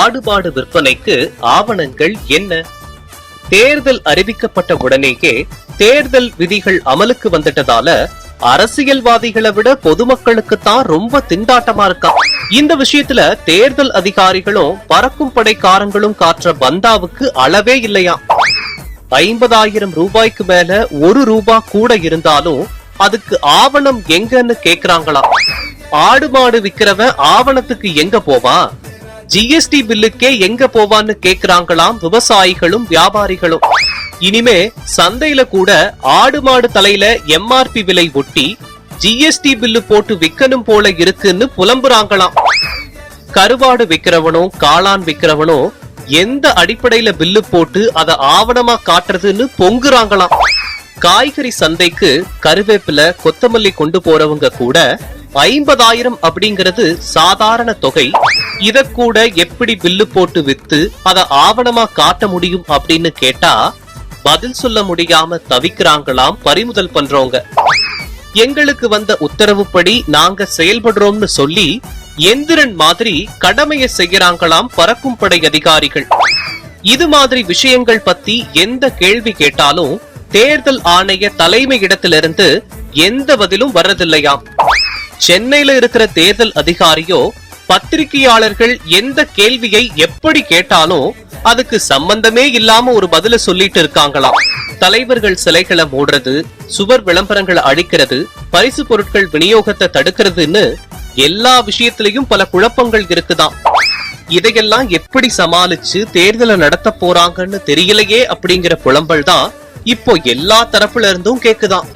ஆடு மாடு விற்பனைக்கு ஆவணங்கள் என்ன? தேர்தல் அறிவிக்கப்பட்ட உடனேயே தேர்தல் விதிகள் அமலுக்கு வந்துட்டதால அரசியல்வாதிகளை விட பொதுமக்களுக்கு தான் ரொம்ப திண்டாட்டமா இருக்கா. இந்த விஷயத்துல தேர்தல் அதிகாரிகளும் பறக்கும் படைக்காரங்களும் காற்ற பந்தாவுக்கு அளவே இல்லையா. 50,000 ரூபாய்க்கு மேல ₹1 கூட இருந்தாலும் அதுக்கு ஆவணம் எங்கன்னு கேக்குறாங்களாம். ஆடு மாடு விக்கிறவன் ஆவணத்துக்கு எங்க போவா, ஜிஎஸ்டி பில்லுக்கே எங்க போவான்னு கேக்குறாங்களாம் விவசாயிகளும் வியாபாரிகளும். இனிமே சந்தையில கூட ஆடு மாடு தலையில எம்ஆர்பி விலை ஒட்டி ஜிஎஸ்டி பில்லு போட்டு விக்கணும் போல இருக்குன்னு புலம்புறாங்களாம். கருவாடு விக்கிறவனோ காளான் விக்கிறவனோ எந்த அடிப்படையில பில்லு போட்டு அதை ஆவணமா காட்டுறதுன்னு பொங்குறாங்களாம். காய்கறி சந்தைக்கு கருவேப்பிலை கொத்தமல்லி கொண்டு போறவங்க கூட 50,000 அப்படிங்கிறது சாதாரண தொகை, இத கூட எப்படி பில்லு போட்டு வித்து அதை ஆவணமா காட்ட முடியும் அப்படின்னு கேட்டா பதில் சொல்ல முடியாம தவிக்கிறாங்களாம் பறிமுதல் பண்றவங்க. எங்களுக்கு வந்த உத்தரவுப்படி நாங்க செயல்படுறோம்னு சொல்லி எந்திரன் மாதிரி கடமையை செய்யறாங்களாம் பறக்கும் படை அதிகாரிகள். இது மாதிரி விஷயங்கள் பத்தி எந்த கேள்வி கேட்டாலும் தேர்தல் ஆணைய தலைமை இடத்திலிருந்து எந்த பதிலும் வர்றதில்லையாம். சென்னையில இருக்கிற தேர்தல் அதிகாரியோ பத்திரிகையாளர்கள் எந்த கேள்வியை எப்படி கேட்டாலும் அதுக்கு சம்பந்தமே இல்லாம ஒரு பதில சொல்லிட்டு இருக்காங்களாம். தலைவர்கள் சிலைகளை மூடுறது, சுவர் விளம்பரங்களை அழிக்கிறது, பரிசு பொருட்கள் விநியோகத்தை தடுக்கிறதுன்னு எல்லா விஷயத்திலையும் பல குழப்பங்கள் இருக்குதாம். இதையெல்லாம் எப்படி சமாளிச்சு தேர்தலை நடத்த போறாங்கன்னு தெரியலையே அப்படிங்கிற புலம்பல் தான் இப்போ எல்லா தரப்புல இருந்தும் கேக்குதாம்.